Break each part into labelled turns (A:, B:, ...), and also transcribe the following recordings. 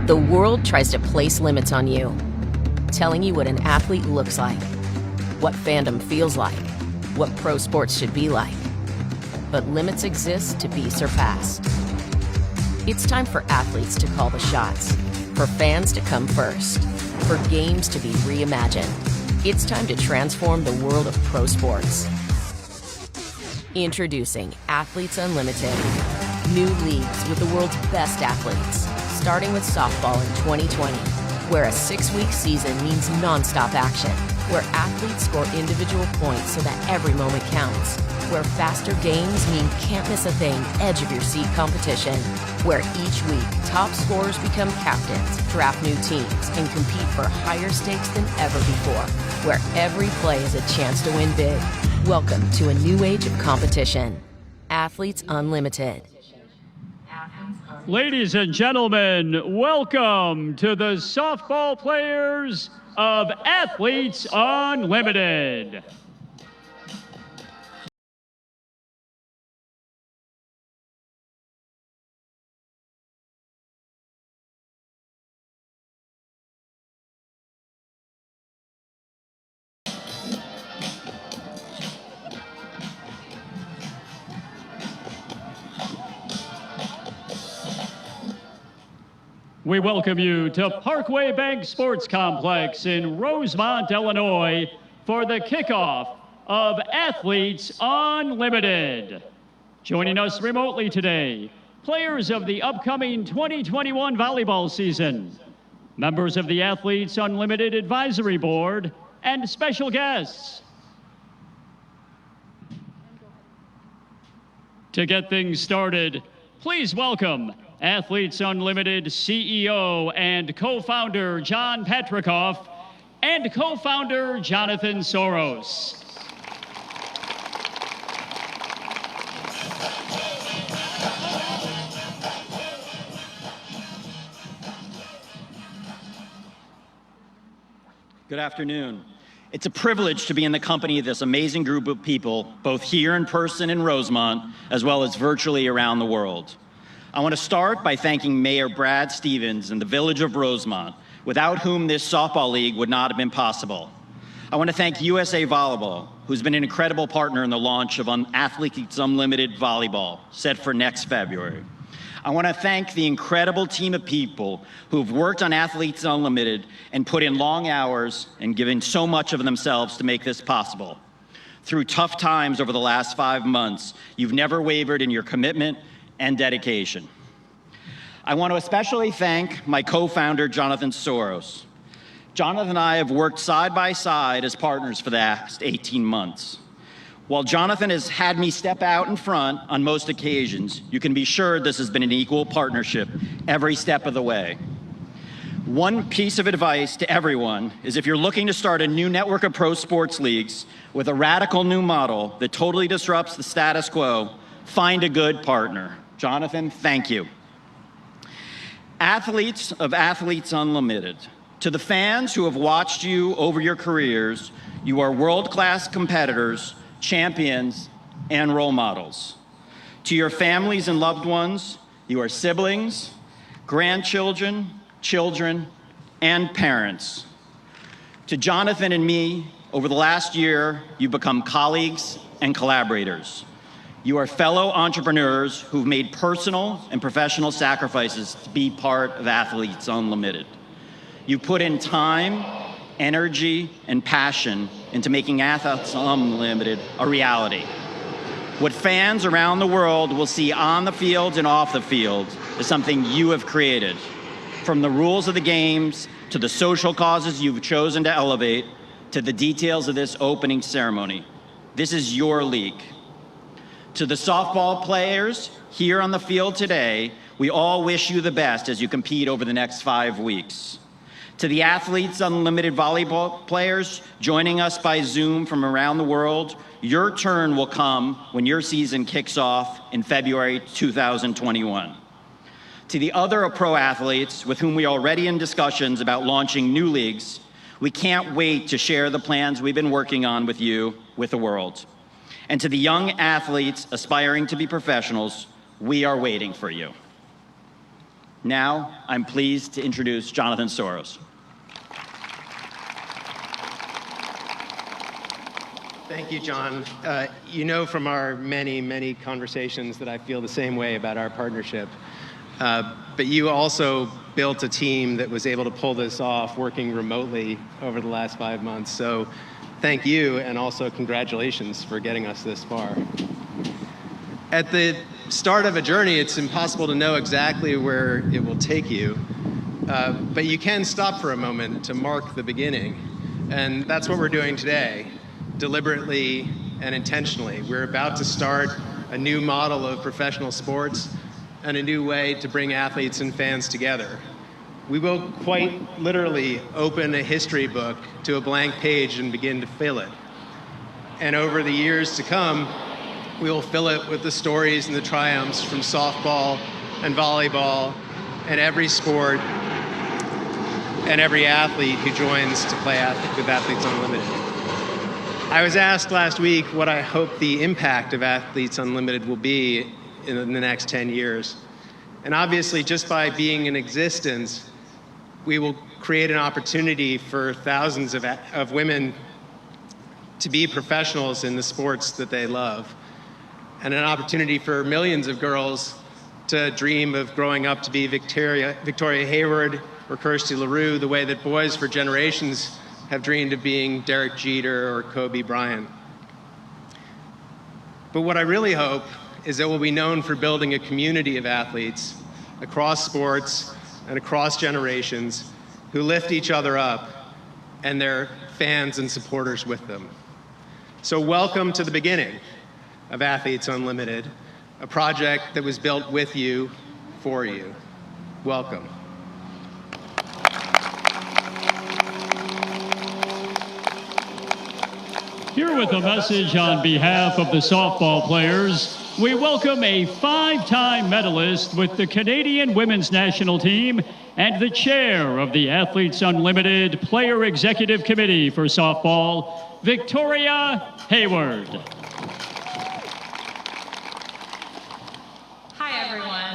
A: The world tries to place limits on you, telling you what an athlete looks like, what fandom feels like, what pro sports should be like. But limits exist to be surpassed. It's time for athletes to call the shots, for fans to come first, for games to be reimagined. It's time to transform the world of pro sports. Introducing Athletes Unlimited. New leagues with the world's best athletes, starting with softball in 2020, where a 6-week season means nonstop action, where athletes score individual points so that every moment counts, where faster games mean can't miss a thing, edge of your seat competition, where each week top scorers become captains, draft new teams, and compete for higher stakes than ever before, where every play is a chance to win big. Welcome to a new age of competition. Athletes Unlimited.
B: Ladies and gentlemen, welcome to the softball players of Athletes Unlimited. We welcome you to Parkway Bank Sports Complex in Rosemont, Illinois for the kickoff of Athletes Unlimited. Joining us remotely today, players of the upcoming 2021 volleyball season, members of the Athletes Unlimited Advisory Board, and special guests. To get things started, please welcome Athletes Unlimited CEO and co-founder John Petrikoff and co-founder Jonathan Soros.
C: Good afternoon. It's a privilege to be in the company of this amazing group of people, both here in person in Rosemont, as well as virtually around the world. I want to start by thanking Mayor Brad Stevens and the Village of Rosemont, without whom this softball league would not have been possible. I want to thank USA Volleyball, who's been an incredible partner in the launch of Athletes Unlimited Volleyball, set for next February. I want to thank the incredible team of people who've worked on Athletes Unlimited and put in long hours and given so much of themselves to make this possible. Through tough times over the last 5 months, you've never wavered in your commitment and dedication. I want to especially thank my co-founder, Jonathan Soros. Jonathan and I have worked side by side as partners for the last 18 months. While Jonathan has had me step out in front on most occasions, you can be sure this has been an equal partnership every step of the way. One piece of advice to everyone is if you're looking to start a new network of pro sports leagues with a radical new model that totally disrupts the status quo, find a good partner. Jonathan, thank you. Athletes of Athletes Unlimited, to the fans who have watched you over your careers, you are world-class competitors, champions, and role models. To your families and loved ones, you are siblings, grandchildren, children, and parents. To Jonathan and me, over the last year, you've become colleagues and collaborators. You are fellow entrepreneurs who've made personal and professional sacrifices to be part of Athletes Unlimited. You put in time, energy, and passion into making Athletes Unlimited a reality. What fans around the world will see on the field and off the field is something you have created. From the rules of the games, to the social causes you've chosen to elevate, to the details of this opening ceremony. This is your league. To the softball players here on the field today, we all wish you the best as you compete over the next 5 weeks. To the Athletes Unlimited volleyball players joining us by Zoom from around the world, your turn will come when your season kicks off in February 2021. To the other pro athletes with whom we are already in discussions about launching new leagues, we can't wait to share the plans we've been working on with you, with the world. And to the young athletes aspiring to be professionals, we are waiting for you. Now, I'm pleased to introduce Jonathan Soros.
D: Thank you, John. You know from our many, many conversations that I feel the same way about our partnership. But you also built a team that was able to pull this off working remotely over the last 5 months. So thank you, and also congratulations for getting us this far. At the start of a journey, it's impossible to know exactly where it will take you. But you can stop for a moment to mark the beginning. And that's what we're doing today, deliberately and intentionally. We're about to start a new model of professional sports and a new way to bring athletes and fans together. We will quite literally open a history book to a blank page and begin to fill it. And over the years to come, we will fill it with the stories and the triumphs from softball and volleyball and every sport and every athlete who joins to play with Athletes Unlimited. I was asked last week what I hope the impact of Athletes Unlimited will be in the next 10 years. And obviously, just by being in existence, we will create an opportunity for thousands of women to be professionals in the sports that they love, and an opportunity for millions of girls to dream of growing up to be Victoria Hayward or Christy Larue, the way that boys for generations have dreamed of being Derek Jeter or Kobe Bryant. But what I really hope is that we'll be known for building a community of athletes across sports and across generations who lift each other up and their fans and supporters with them. So welcome to the beginning of Athletes Unlimited, a project that was built with you, for you. Welcome.
B: Here with a message on behalf of the softball players, we welcome a 5-time medalist with the Canadian women's national team and the chair of the Athletes Unlimited Player Executive Committee for softball, Victoria Hayward.
E: Hi, everyone.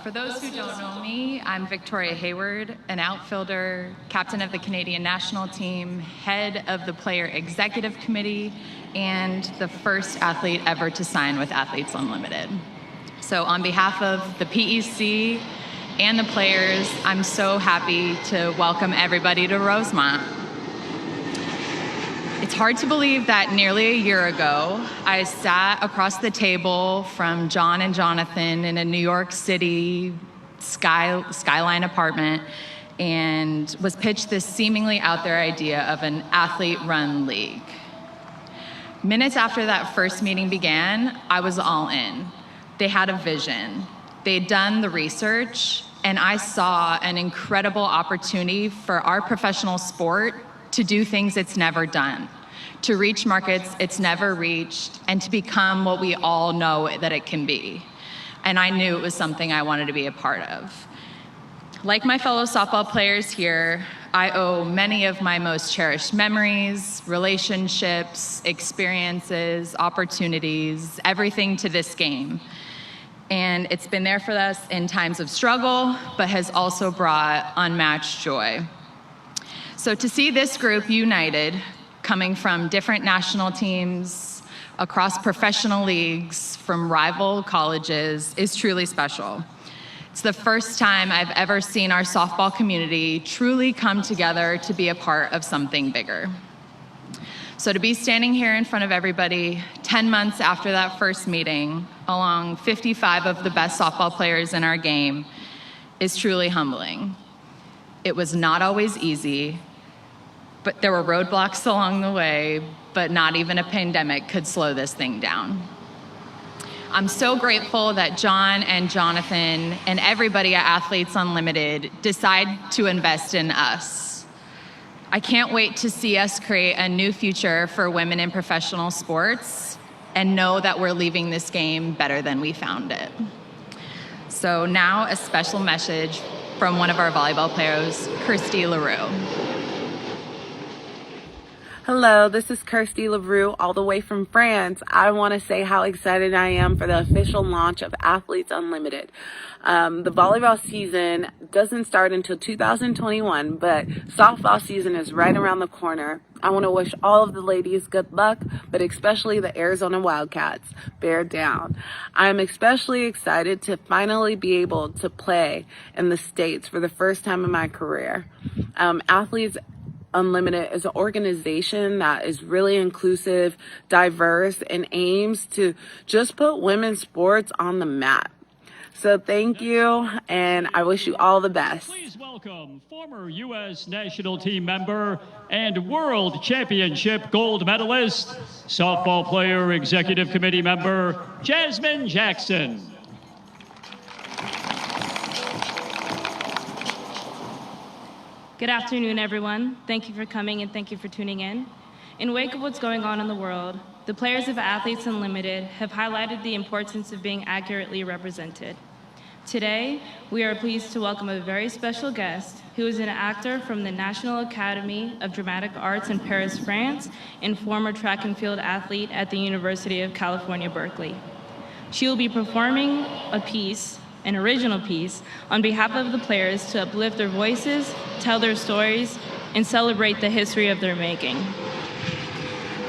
E: For those who don't know me, I'm Victoria Hayward, an outfielder, captain of the Canadian national team, head of the Player Executive Committee, and the first athlete ever to sign with Athletes Unlimited. So on behalf of the PEC and the players, I'm so happy to welcome everybody to Rosemont. It's hard to believe that nearly a year ago, I sat across the table from John and Jonathan in a New York City skyline apartment and was pitched this seemingly out there idea of an athlete-run league. Minutes after that first meeting began, I was all in. They had a vision. They'd done the research, and I saw an incredible opportunity for our professional sport to do things it's never done, to reach markets it's never reached, and to become what we all know that it can be. And I knew it was something I wanted to be a part of. Like my fellow softball players here, I owe many of my most cherished memories, relationships, experiences, opportunities, everything to this game. And it's been there for us in times of struggle, but has also brought unmatched joy. So to see this group united, coming from different national teams, across professional leagues, from rival colleges, is truly special. It's the first time I've ever seen our softball community truly come together to be a part of something bigger. So to be standing here in front of everybody 10 months after that first meeting, along 55 of the best softball players in our game, is truly humbling. It was not always easy, but there were roadblocks along the way, but not even a pandemic could slow this thing down. I'm so grateful that John and Jonathan and everybody at Athletes Unlimited decide to invest in us. I can't wait to see us create a new future for women in professional sports and know that we're leaving this game better than we found it. So now a special message from one of our volleyball players, Christy Larue.
F: Hello, this is Christy Larue, all the way from France. I want to say how excited I am for the official launch of Athletes Unlimited. The volleyball season doesn't start until 2021, but softball season is right around the corner. I want to wish all of the ladies good luck, but especially the Arizona Wildcats. Bear down. I'm especially excited to finally be able to play in the States for the first time in my career. Athletes Unlimited is an organization that is really inclusive, diverse, and aims to just put women's sports on the map. So thank you, and I wish you all the best.
B: Please welcome former U.S. national team member and World Championship gold medalist, softball player, executive committee member, Jasmine Jackson.
G: Good afternoon, everyone. Thank you for coming and thank you for tuning in. In wake of what's going on in the world, the players of Athletes Unlimited have highlighted the importance of being accurately represented. Today, we are pleased to welcome a very special guest who is an actor from the National Academy of Dramatic Arts in Paris, France, and former track and field athlete at the University of California, Berkeley. She will be performing an original piece, on behalf of the players to uplift their voices, tell their stories, and celebrate the history of their making.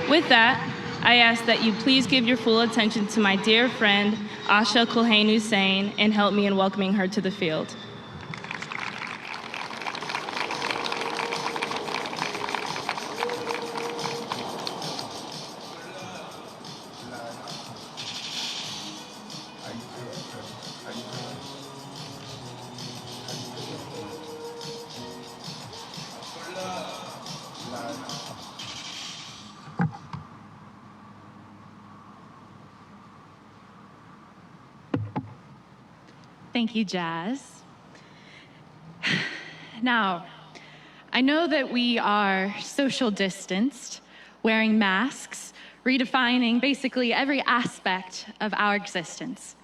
G: With that, I ask that you please give your full attention to my dear friend, Asha Kulhain Hussain, and help me in welcoming her to the field.
H: Thank you, Jazz. Now, I know that we are social distanced, wearing masks, redefining basically every aspect of our existence.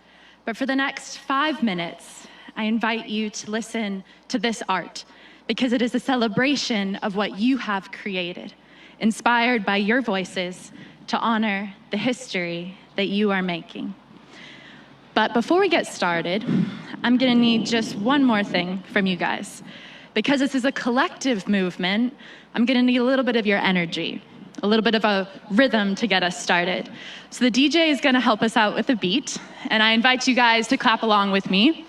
H: But for the next 5 minutes, I invite you to listen to this art, because it is a celebration of what you have created, inspired by your voices to honor the history that you are making. But before we get started, I'm gonna need just one more thing from you guys. Because this is a collective movement, I'm gonna need a little bit of your energy, a little bit of a rhythm to get us started. So the DJ is gonna help us out with a beat, and I invite you guys to clap along with me.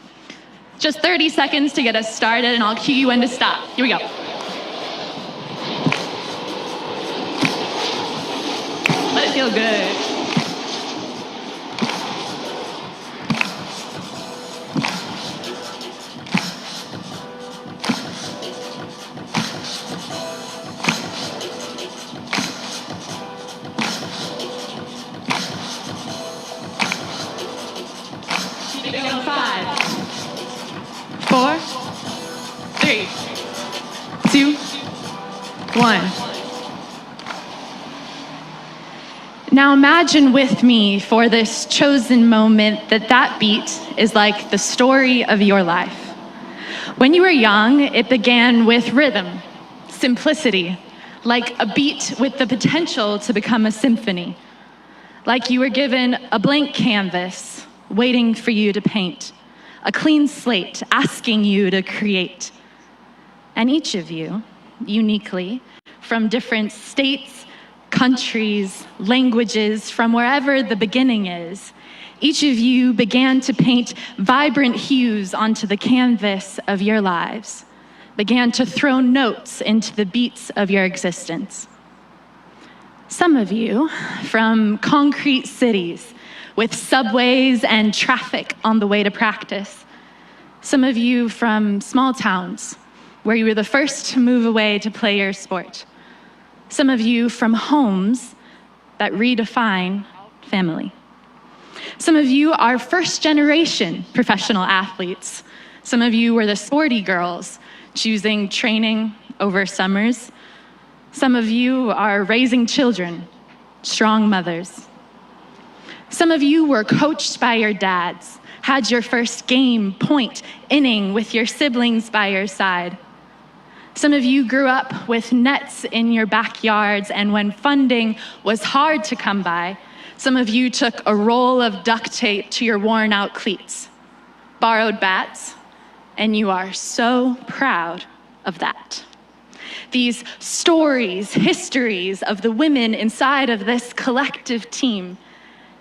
H: Just 30 seconds to get us started, and I'll cue you when to stop. Here we go. Let it feel good. Now imagine with me for this chosen moment that beat is like the story of your life. When you were young, it began with rhythm, simplicity, like a beat with the potential to become a symphony. Like you were given a blank canvas, waiting for you to paint, a clean slate, asking you to create. And each of you, uniquely, from different states, countries, languages, from wherever the beginning is, each of you began to paint vibrant hues onto the canvas of your lives, began to throw notes into the beats of your existence. Some of you from concrete cities with subways and traffic on the way to practice. Some of you from small towns where you were the first to move away to play your sport. Some of you from homes that redefine family. Some of you are first-generation professional athletes. Some of you were the sporty girls, choosing training over summers. Some of you are raising children, strong mothers. Some of you were coached by your dads, had your first game, point, inning with your siblings by your side. Some of you grew up with nets in your backyards, and when funding was hard to come by, some of you took a roll of duct tape to your worn-out cleats, borrowed bats, and you are so proud of that. These stories, histories of the women inside of this collective team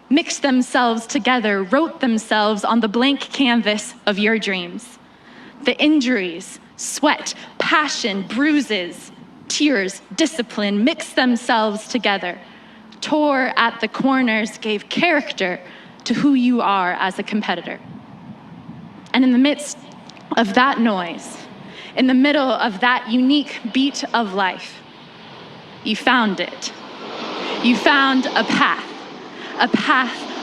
H: mixed themselves together, wrote themselves on the blank canvas of your dreams. The injuries, sweat, passion, bruises, tears, discipline mixed themselves together, tore at the corners, gave character to who you are as a competitor. And in the midst of that noise, in the middle of that unique beat of life, you found it. You found a path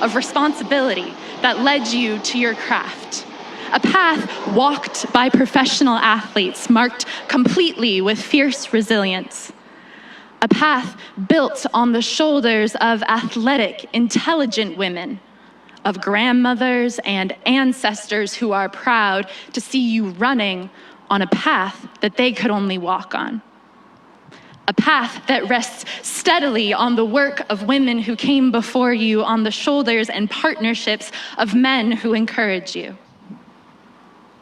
H: of responsibility that led you to your craft. A path walked by professional athletes, marked completely with fierce resilience. A path built on the shoulders of athletic, intelligent women, of grandmothers and ancestors who are proud to see you running on a path that they could only walk on. A path that rests steadily on the work of women who came before you, on the shoulders and partnerships of men who encourage you.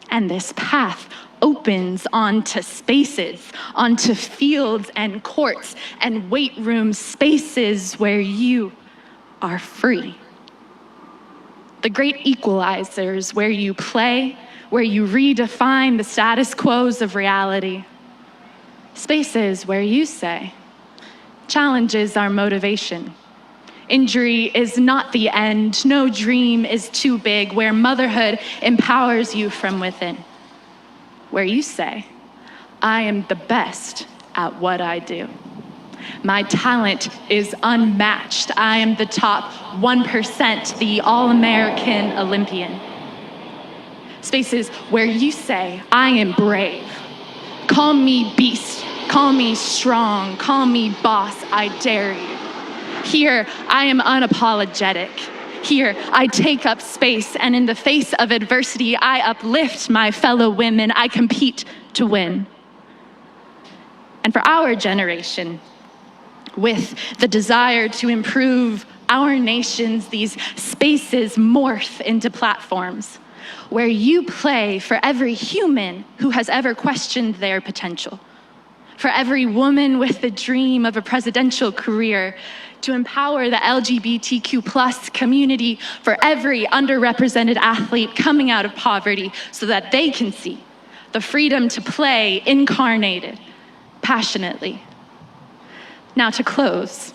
H: And this path opens onto spaces, onto fields and courts and weight room spaces where you are free. The great equalizers where you play, where you redefine the status quos of reality. Spaces where you say, challenges are motivation. Injury is not the end. No dream is too big, where motherhood empowers you from within. Where you say, I am the best at what I do. My talent is unmatched. I am the top 1%, the All-American Olympian. Spaces where you say, I am brave. Call me beast, call me strong, call me boss, I dare you. Here, I am unapologetic. Here, I take up space, and in the face of adversity, I uplift my fellow women. I compete to win. And for our generation, with the desire to improve our nations, these spaces morph into platforms where you play for every human who has ever questioned their potential, for every woman with the dream of a presidential career, to empower the LGBTQ+ community, for every underrepresented athlete coming out of poverty so that they can see the freedom to play incarnated, passionately. Now to close,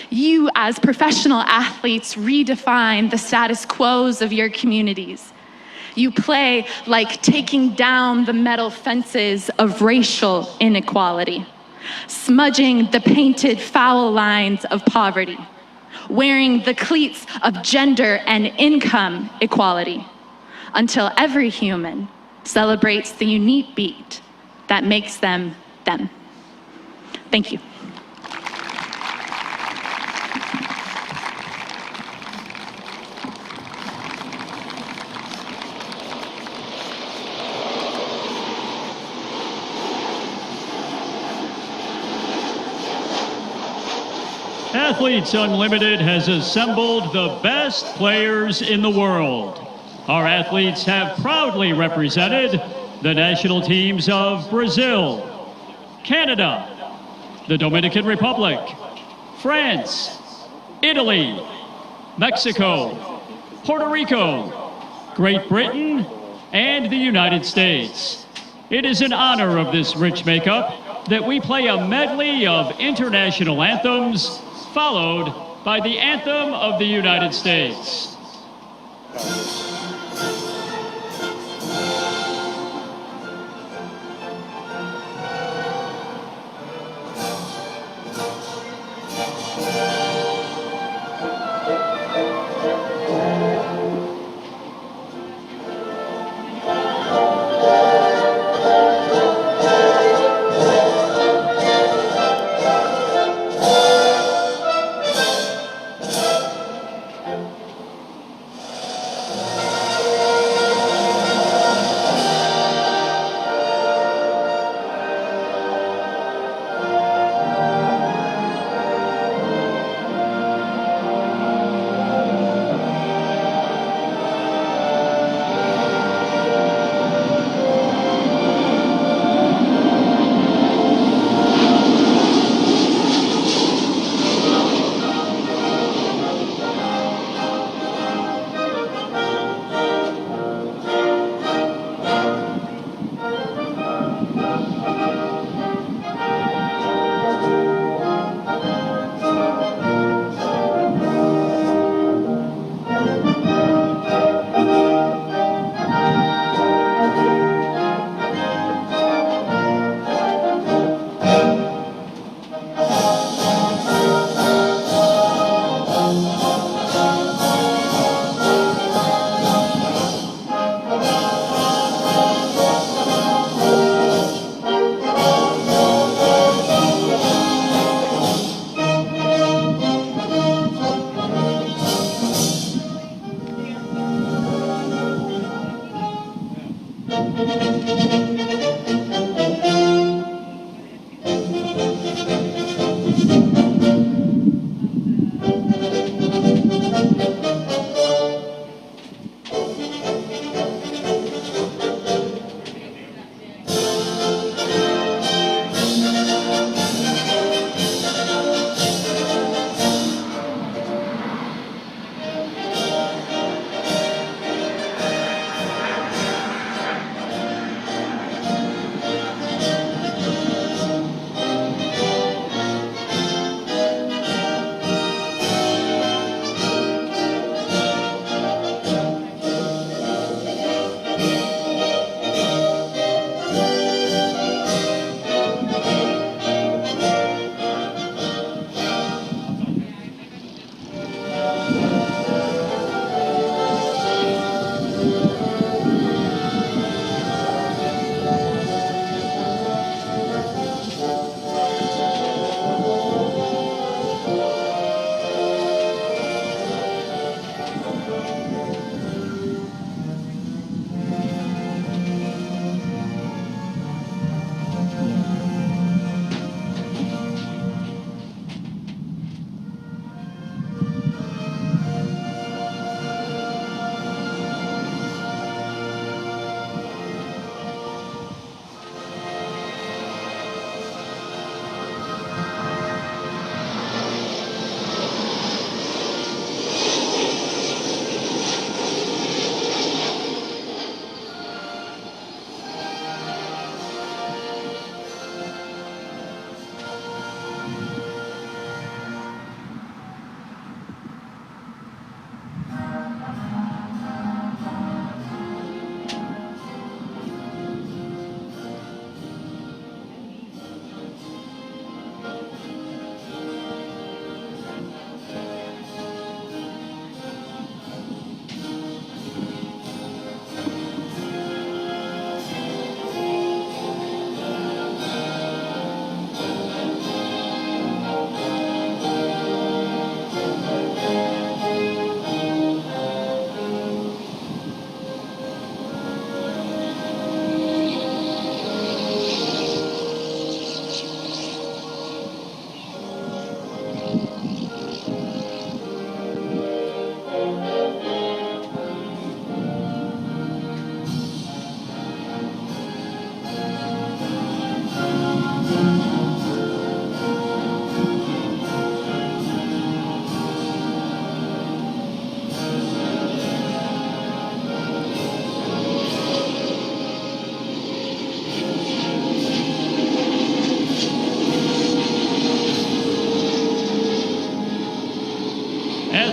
H: you as professional athletes redefine the status quos of your communities. You play like taking down the metal fences of racial inequality, smudging the painted foul lines of poverty, wearing the cleats of gender and income equality, until every human celebrates the unique beat that makes them them. Thank you.
B: Athletes Unlimited has assembled the best players in the world. Our athletes have proudly represented the national teams of Brazil, Canada, the Dominican Republic, France, Italy, Mexico, Puerto Rico, Great Britain, and the United States. It is an honor of this rich makeup that we play a medley of international anthems, followed by the Anthem of the United States.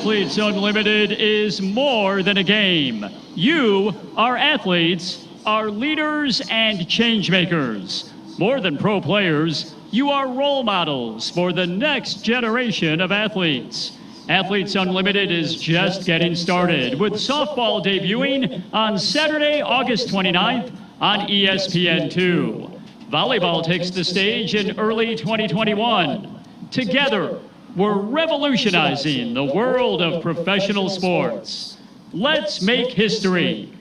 B: Athletes Unlimited is more than a game. You, our athletes, are leaders and change makers. More than pro players, you are role models for the next generation of athletes. Athletes Unlimited is just getting started, with softball debuting on Saturday, August 29th on ESPN2. Volleyball takes the stage in early 2021. Together, we're revolutionizing the world of professional sports. Let's make history.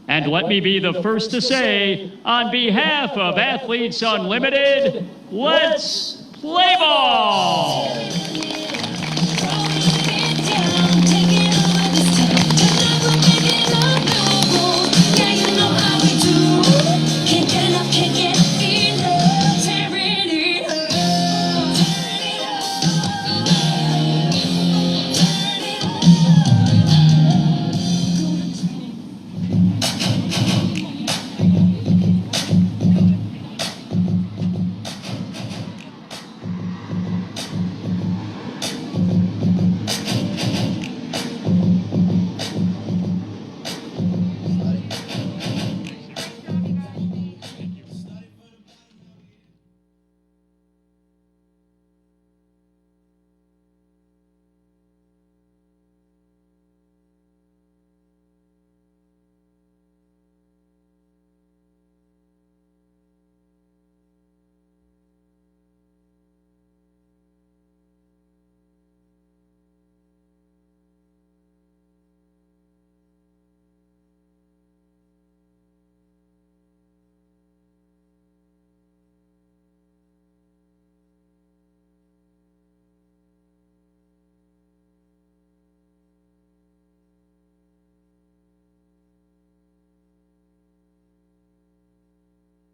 B: And let me be the first to say, on behalf of Athletes Unlimited, let's play ball!